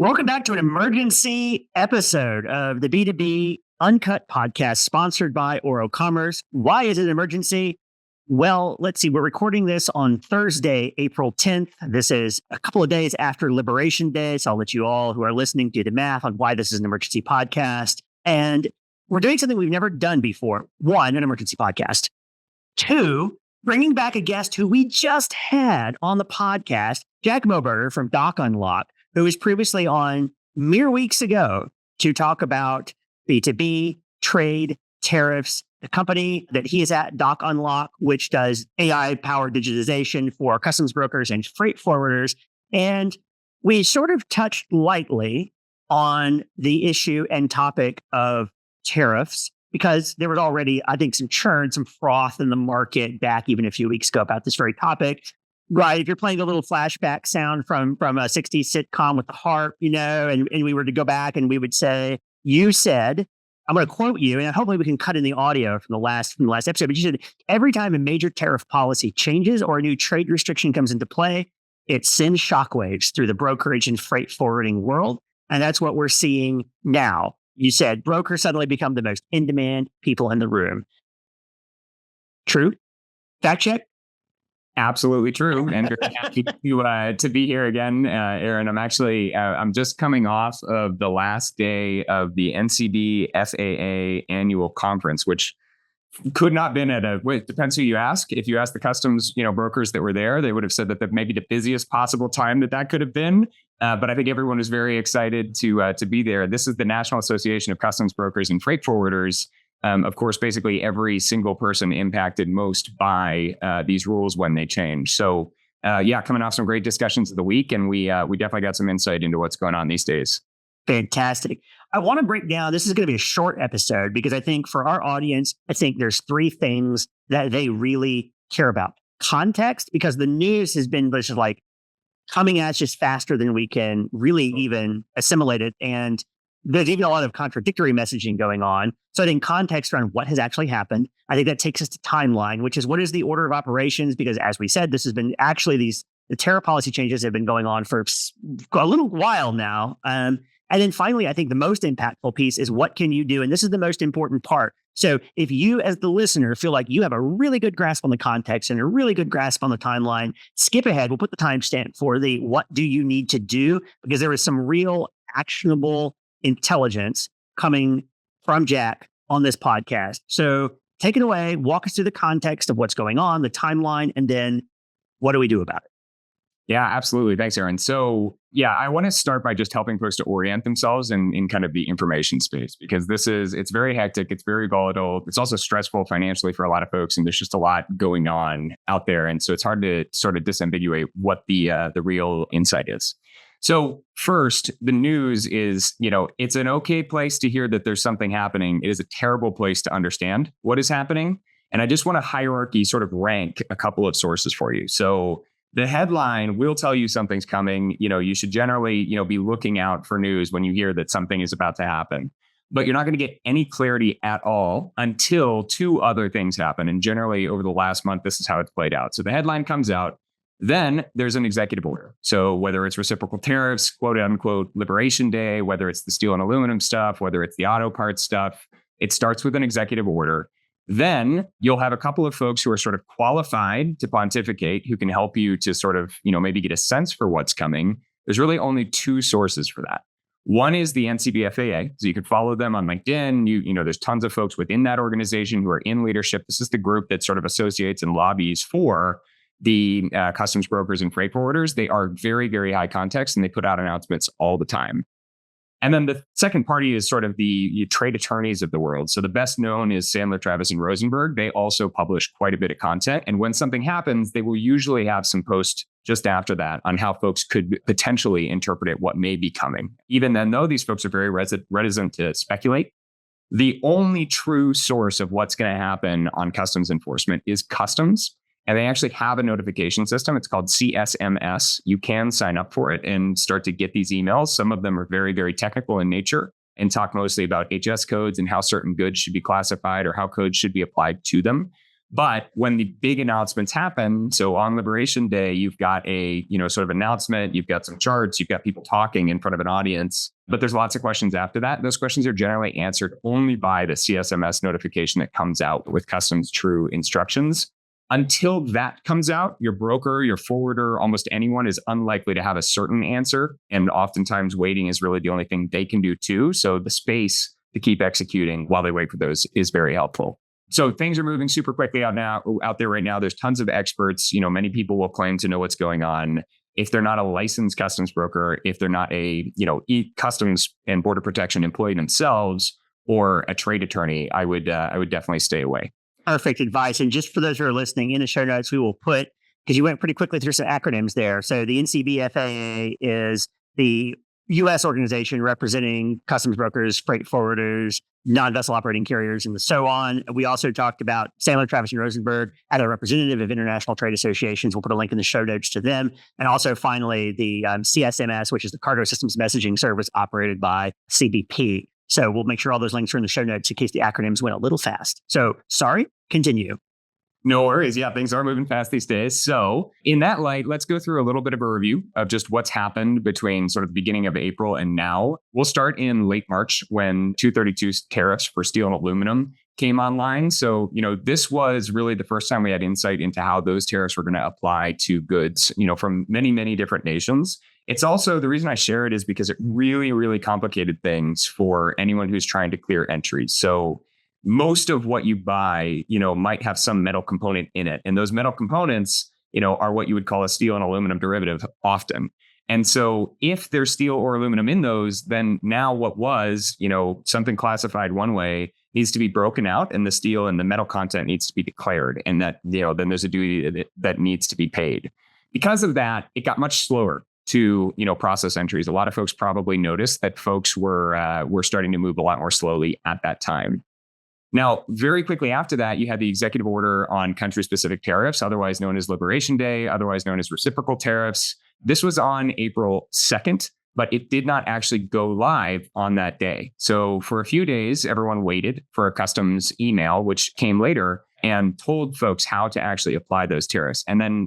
Welcome back to an emergency episode of the B2B Uncut podcast sponsored by Oro Commerce. Why is it an emergency? Well, let's see. We're recording this on Thursday, April 10th. This is a couple of days after Liberation Day. So I'll let you all who are listening do the math on why this is an emergency podcast. And we're doing something we've never done before. One, an emergency podcast. Two, bringing back a guest who we just had on the podcast, Jack Moberger from DocUnlock, who was previously on mere weeks ago to talk about B2B, trade, tariffs, the company that he is at, DocUnlock, which does AI-powered digitization for customs brokers and freight forwarders. And we sort of touched lightly on the issue and topic of tariffs because there was already, I think, some churn, some froth in the market back even a few weeks ago about this very topic. Right. If you're playing a little flashback sound from a 60s sitcom with the harp, and we were to go back and we would say, you said, I'm going to quote you, and hopefully we can cut in the audio from the last episode, but you said, every time a major tariff policy changes or a new trade restriction comes into play, it sends shockwaves through the brokerage and freight forwarding world. And that's what we're seeing now. You said brokers suddenly become the most in-demand people in the room. True? Fact check? Absolutely true. And very happy to be here again, Aaron. I'm just coming off of the last day of the NCB FAA annual conference, which could not have been it depends who you ask. If you ask the customs, brokers that were there, they would have said that maybe the busiest possible time that could have been. But I think everyone was very excited to be there. This is the National Association of Customs Brokers and Freight Forwarders. Of course, basically every single person impacted most by these rules when they change. So, coming off some great discussions of the week, and we definitely got some insight into what's going on these days. Fantastic. I want to break down, this is going to be a short episode because I think for our audience, I think there's three things that they really care about. Context, because the news has been just like coming at us faster than we can really even assimilate it. And there's even a lot of contradictory messaging going on. So I think context around what has actually happened. I think that takes us to timeline, which is what is the order of operations? Because as we said, this has been actually the tariff policy changes have been going on for a little while now. And then finally, I think the most impactful piece is what can you do? And this is the most important part. So if you as the listener feel like you have a really good grasp on the context and a really good grasp on the timeline, skip ahead. We'll put the timestamp for the what do you need to do? Because there is some real actionable intelligence coming from Jack on this podcast. So take it away, walk us through the context of what's going on, the timeline, and then what do we do about it? Yeah, absolutely. Thanks, Aaron. So I want to start by just helping folks to orient themselves in kind of the information space, because it's very hectic. It's very volatile. It's also stressful financially for a lot of folks. And there's just a lot going on out there. And so it's hard to sort of disambiguate what the real insight is. So first, the news is, it's an okay place to hear that there's something happening. It is a terrible place to understand what is happening. And I just want to sort of rank a couple of sources for you. So the headline will tell you something's coming. You should generally, be looking out for news when you hear that something is about to happen. But you're not going to get any clarity at all until two other things happen. And generally over the last month, this is how it's played out. So the headline comes out. Then there's an executive order. So whether it's reciprocal tariffs, quote unquote, Liberation Day, whether it's the steel and aluminum stuff, whether it's the auto parts stuff, it starts with an executive order. Then you'll have a couple of folks who are sort of qualified to pontificate, who can help you to sort of, maybe get a sense for what's coming. There's really only two sources for that. One is the NCBFAA. So you could follow them on LinkedIn. There's tons of folks within that organization who are in leadership. This is the group that sort of associates and lobbies for the customs brokers and freight forwarders. They are very, very high context, and they put out announcements all the time. And then the second party is sort of the trade attorneys of the world. So the best known is Sandler, Travis, and Rosenberg. They also publish quite a bit of content. And when something happens, they will usually have some post just after that on how folks could potentially interpret it, what may be coming. Even then, though, these folks are very reticent to speculate. The only true source of what's going to happen on customs enforcement is customs. And they actually have a notification system. It's called CSMS. You can sign up for it and start to get these emails. Some of them are very, very technical in nature and talk mostly about HS codes and how certain goods should be classified or how codes should be applied to them. But when the big announcements happen, so on Liberation Day, you've got a, sort of announcement, you've got some charts, you've got people talking in front of an audience, but there's lots of questions after that. Those questions are generally answered only by the CSMS notification that comes out with customs true instructions. Until that comes out, your broker, your forwarder, almost anyone is unlikely to have a certain answer. And oftentimes waiting is really the only thing they can do too. So the space to keep executing while they wait for those is very helpful. So things are moving super quickly out there right now. There's tons of experts. Many people will claim to know what's going on. If they're not a licensed customs broker, if they're not a, customs and border protection employee themselves or a trade attorney, I would definitely stay away. Perfect advice. And just for those who are listening, in the show notes, we will put, because you went pretty quickly through some acronyms there. So the NCBFAA is the U.S. organization representing customs brokers, freight forwarders, non-vessel operating carriers, and so on. We also talked about Sandler, Travis, and Rosenberg as a representative of international trade associations. We'll put a link in the show notes to them. And also, finally, the CSMS, which is the Cargo Systems Messaging Service operated by CBP. So we'll make sure all those links are in the show notes in case the acronyms went a little fast. So sorry, continue. No worries. Yeah, things are moving fast these days. So in that light, let's go through a little bit of a review of just what's happened between sort of the beginning of April and now. We'll start in late March when 232 tariffs for steel and aluminum came online. So, this was really the first time we had insight into how those tariffs were going to apply to goods, from many, many different nations. It's also, the reason I share it is because it really, really complicated things for anyone who's trying to clear entries. So most of what you buy, might have some metal component in it. And those metal components, are what you would call a steel and aluminum derivative often. And so if there's steel or aluminum in those, then now what was, something classified one way needs to be broken out, and the steel and the metal content needs to be declared. And that, then there's a duty that needs to be paid. Because of that, it got much slower to, process entries. A lot of folks probably noticed that folks were starting to move a lot more slowly at that time. Now, very quickly after that, you had the executive order on country-specific tariffs, otherwise known as Liberation Day, otherwise known as reciprocal tariffs. This was on April 2nd, but it did not actually go live on that day. So for a few days, everyone waited for a customs email, which came later and told folks how to actually apply those tariffs. And then,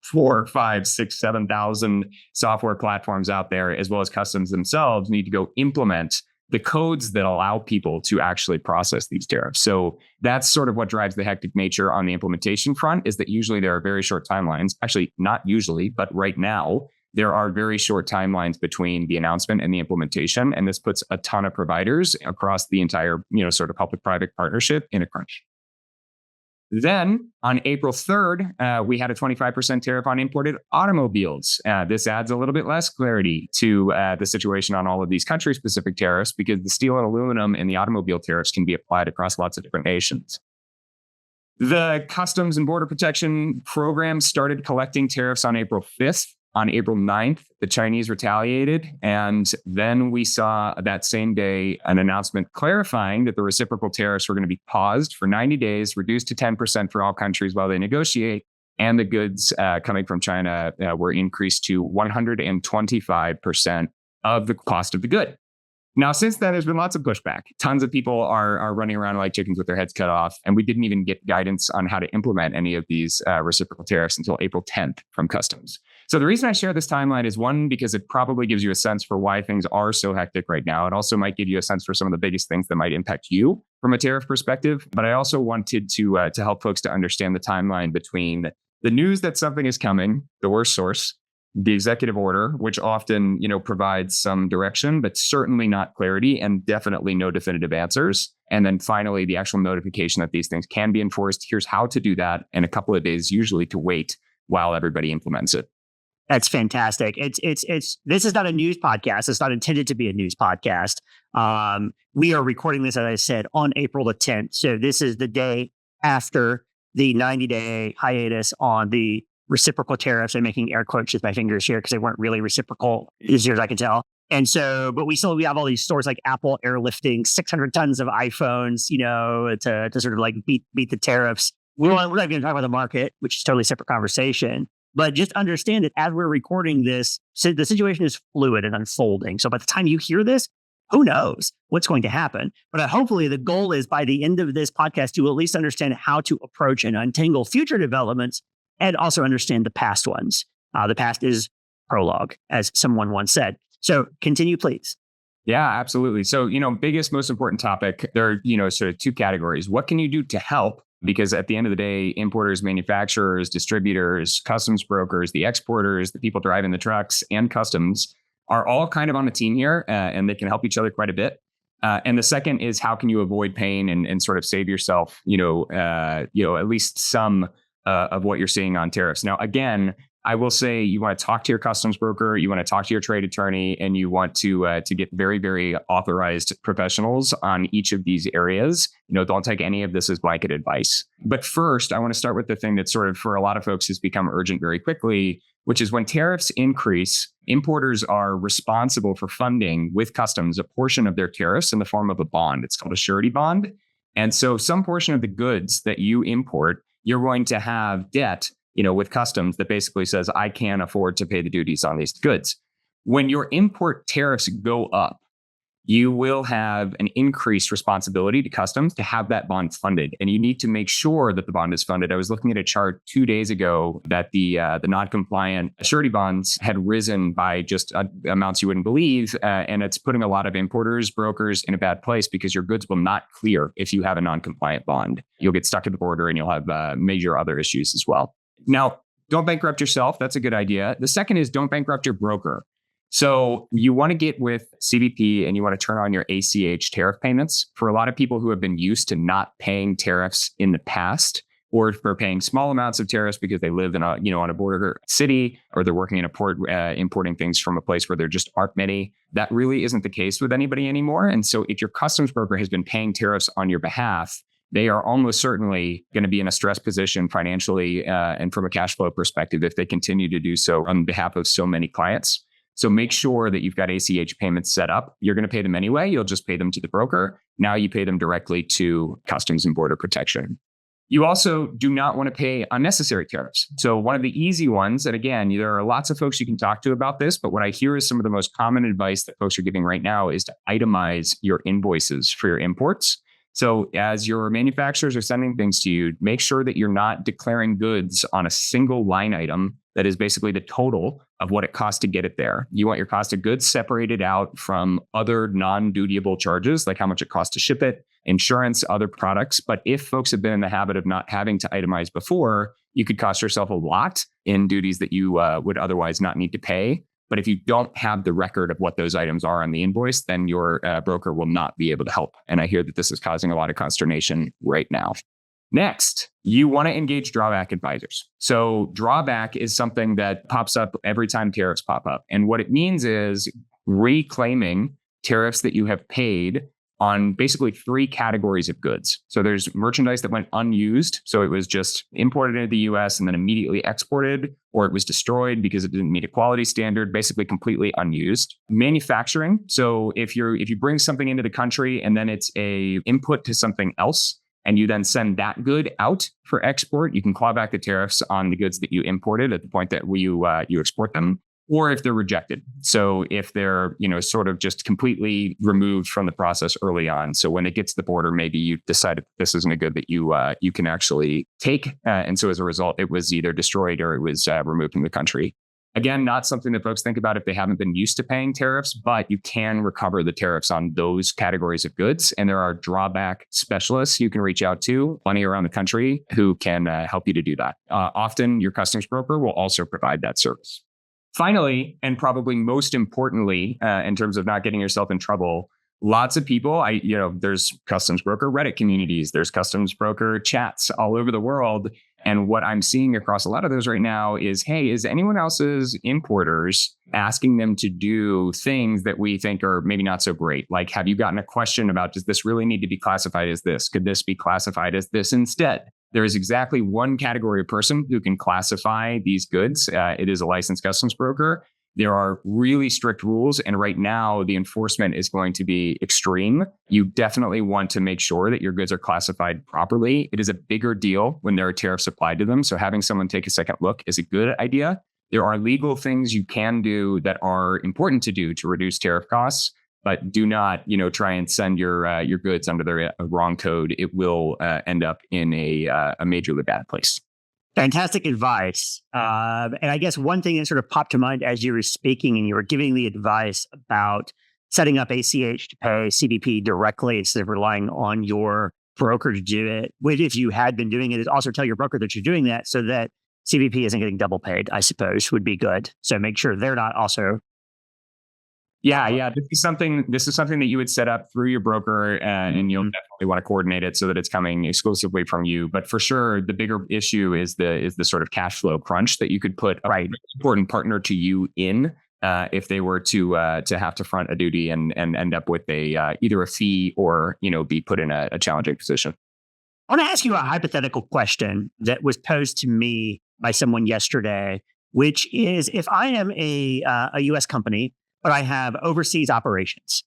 4, 5, 6, 7,000 software platforms out there, as well as customs themselves, need to go implement the codes that allow people to actually process these tariffs. So that's sort of what drives the hectic nature on the implementation front, is that usually there are very short timelines. Actually, not usually, but right now, there are very short timelines between the announcement and the implementation. And this puts a ton of providers across the entire, sort of public-private partnership in a crunch. Then on April 3rd, we had a 25% tariff on imported automobiles. This adds a little bit less clarity to the situation on all of these country-specific tariffs, because the steel and aluminum and the automobile tariffs can be applied across lots of different nations. The Customs and Border Protection Program started collecting tariffs on April 5th. On April 9th, the Chinese retaliated. And then we saw that same day an announcement clarifying that the reciprocal tariffs were going to be paused for 90 days, reduced to 10% for all countries while they negotiate. And the goods coming from China were increased to 125% of the cost of the good. Now, since then, there's been lots of pushback. Tons of people are running around like chickens with their heads cut off. And we didn't even get guidance on how to implement any of these reciprocal tariffs until April 10th from customs. So the reason I share this timeline is, one, because it probably gives you a sense for why things are so hectic right now. It also might give you a sense for some of the biggest things that might impact you from a tariff perspective. But I also wanted to help folks to understand the timeline between the news that something is coming, the worst source, the executive order, which often, provides some direction, but certainly not clarity, and definitely no definitive answers. And then finally, the actual notification that these things can be enforced. Here's how to do that, and a couple of days usually to wait while everybody implements it. That's fantastic. This is not a news podcast. It's not intended to be a news podcast. We are recording this, as I said, on April the 10th. So this is the day after the 90-day hiatus on the reciprocal tariffs. I'm making air quotes with my fingers here because they weren't really reciprocal, as near as I can tell. And so, but we have all these stores like Apple airlifting 600 tons of iPhones, to sort of like beat the tariffs. We're not going to talk about the market, which is a totally separate conversation. But just understand that as we're recording this, so the situation is fluid and unfolding. So by the time you hear this, who knows what's going to happen? But hopefully the goal is by the end of this podcast to at least understand how to approach and untangle future developments and also understand the past ones. The past is prologue, as someone once said. So continue, please. Yeah, absolutely. So, biggest, most important topic, there are, sort of two categories. What can you do to help? Because at the end of the day, importers, manufacturers, distributors, customs brokers, the exporters, the people driving the trucks, and customs are all kind of on a team here, and they can help each other quite a bit. And the second is how can you avoid pain and sort of save yourself, at least some of what you're seeing on tariffs. Now, again, I will say you want to talk to your customs broker, you want to talk to your trade attorney, and you want to get very, very authorized professionals on each of these areas. Don't take any of this as blanket advice. But first, I want to start with the thing that sort of for a lot of folks has become urgent very quickly, which is when tariffs increase, importers are responsible for funding with customs a portion of their tariffs in the form of a bond. It's called a surety bond. And so some portion of the goods that you import, you're going to have debt with customs that basically says, I can't afford to pay the duties on these goods. When your import tariffs go up, you will have an increased responsibility to customs to have that bond funded. And you need to make sure that the bond is funded. I was looking at a chart 2 days ago that the non-compliant surety bonds had risen by just amounts you wouldn't believe. And it's putting a lot of importers, brokers in a bad place because your goods will not clear if you have a non-compliant bond. You'll get stuck at the border and you'll have major other issues as well. Now, don't bankrupt yourself. That's a good idea. The second is don't bankrupt your broker. So you want to get with CBP and you want to turn on your ACH tariff payments. For a lot of people who have been used to not paying tariffs in the past, or for paying small amounts of tariffs because they live in on a border city, or they're working in a port, importing things from a place where there just aren't many, that really isn't the case with anybody anymore. And so if your customs broker has been paying tariffs on your behalf, they are almost certainly going to be in a stress position financially and from a cash flow perspective if they continue to do so on behalf of so many clients. So make sure that you've got ACH payments set up. You're going to pay them anyway. You'll just pay them to the broker. Now you pay them directly to Customs and Border Protection. You also do not want to pay unnecessary tariffs. So one of the easy ones, and again, there are lots of folks you can talk to about this, but what I hear is some of the most common advice that folks are giving right now is to itemize your invoices for your imports. So as your manufacturers are sending things to you, make sure that you're not declaring goods on a single line item that is basically the total of what it costs to get it there. You want your cost of goods separated out from other non-dutiable charges, like how much it costs to ship it, insurance, other products. But if folks have been in the habit of not having to itemize before, you could cost yourself a lot in duties that you would otherwise not need to pay. But if you don't have the record of what those items are on the invoice, then your broker will not be able to help. And I hear that this is causing a lot of consternation right now. Next, you want to engage drawback advisors. So drawback is something that pops up every time tariffs pop up. And what it means is reclaiming tariffs that you have paid on basically 3 categories of goods. So there's merchandise that went unused. So it was just imported into the US and then immediately exported, or it was destroyed because it didn't meet a quality standard, basically completely unused. Manufacturing. So if you bring something into the country and then it's a input to something else, and you then send that good out for export, you can claw back the tariffs on the goods that you imported at the point that you export them, or if they're rejected. So if they're, sort of just completely removed from the process early on. So when it gets to the border, maybe you decided this isn't a good that you can actually take. And so as a result, it was either destroyed or it was removed from the country. Again, not something that folks think about if they haven't been used to paying tariffs, but you can recover the tariffs on those categories of goods. And there are drawback specialists you can reach out to, plenty around the country, who can help you to do that. Often your customs broker will also provide that service. Finally, and probably most importantly, in terms of not getting yourself in trouble, lots of people, there's customs broker Reddit communities, there's customs broker chats all over the world. And what I'm seeing across a lot of those right now is, hey, is anyone else's importers asking them to do things that we think are maybe not so great? Like, have you gotten a question about, does this really need to be classified as this? Could this be classified as this instead? There is exactly one category of person who can classify these goods. It is a licensed customs broker. There are really strict rules. And right now, the enforcement is going to be extreme. You definitely want to make sure that your goods are classified properly. It is a bigger deal when there are tariffs applied to them. So having someone take a second look is a good idea. There are legal things you can do that are important to do to reduce tariff costs. but do not, try and send your goods under the wrong code. It will end up in a majorly bad place. Fantastic advice. And I guess one thing that sort of popped to mind as you were speaking and you were giving the advice about setting up ACH to pay CBP directly instead of relying on your broker to do it. Which, if you had been doing it, is also tell your broker that you're doing that so that CBP isn't getting double paid, I suppose, would be good. So make sure they're not also. Yeah. This is something that you would set up through your broker, and you'll definitely want to coordinate it so that it's coming exclusively from you. But for sure, the bigger issue is the sort of cash flow crunch that you could put a important partner to you in if they were to have to front a duty and end up with either a fee or be put in a challenging position. I want to ask you a hypothetical question that was posed to me by someone yesterday, which is, if I am a U.S. company, but I have overseas operations,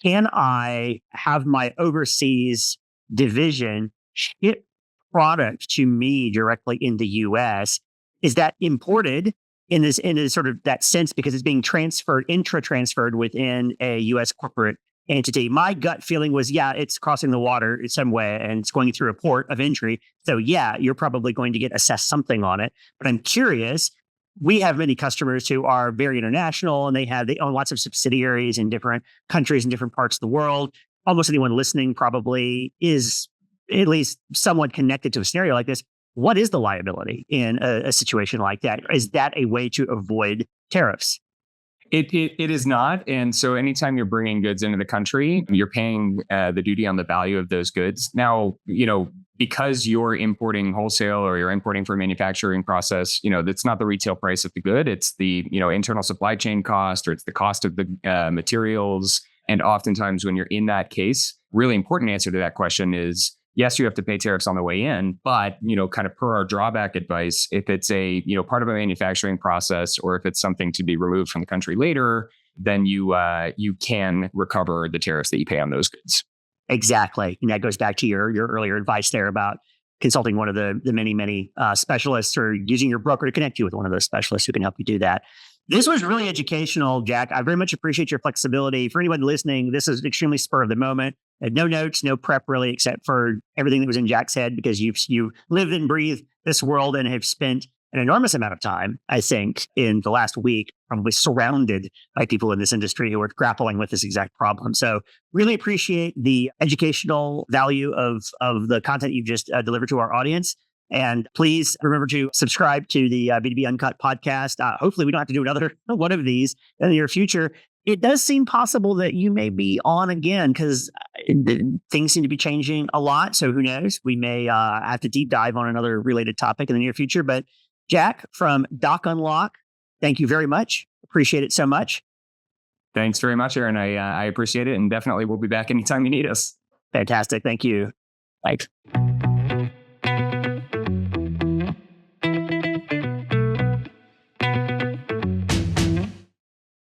can I have my overseas division ship product to me directly in the U.S.? Is that imported in this sort of that sense because it's being intra-transferred within a U.S. corporate entity? My gut feeling was, yeah, it's crossing the water in some way and it's going through a port of entry. So yeah, you're probably going to get assessed something on it. But I'm curious, we have many customers who are very international and they own lots of subsidiaries in different countries in different parts of the world. Almost anyone listening probably is at least somewhat connected to a scenario like this. What is the liability in a situation like that? Is that a way to avoid tariffs? It is not. And so anytime you're bringing goods into the country, you're paying the duty on the value of those goods. Now, because you're importing wholesale or you're importing for a manufacturing process, that's not the retail price of the good. It's the, internal supply chain cost, or it's the cost of the materials. And oftentimes when you're in that case, really important answer to that question is, yes, you have to pay tariffs on the way in, but, kind of per our drawback advice, if it's a, part of a manufacturing process, or if it's something to be removed from the country later, then you can recover the tariffs that you pay on those goods. Exactly. And that goes back to your earlier advice there about consulting one of the many specialists, or using your broker to connect you with one of those specialists who can help you do that. This was really educational, Jack. I very much appreciate your flexibility. For anyone listening, this is extremely spur of the moment. No notes, no prep really, except for everything that was in Jack's head, because you live and breathe this world and have spent an enormous amount of time, I think, in the last week, probably surrounded by people in this industry who are grappling with this exact problem. So really appreciate the educational value of the content you've just delivered to our audience. And please remember to subscribe to the B2B Uncut podcast. Hopefully we don't have to do another one of these in the near future. It does seem possible that you may be on again, because things seem to be changing a lot. So who knows? We may have to deep dive on another related topic in the near future. But Jack from DocUnlock, thank you very much. Appreciate it so much. Thanks very much, Aaron. I appreciate it. And definitely we'll be back anytime you need us. Fantastic. Thank you. Thanks.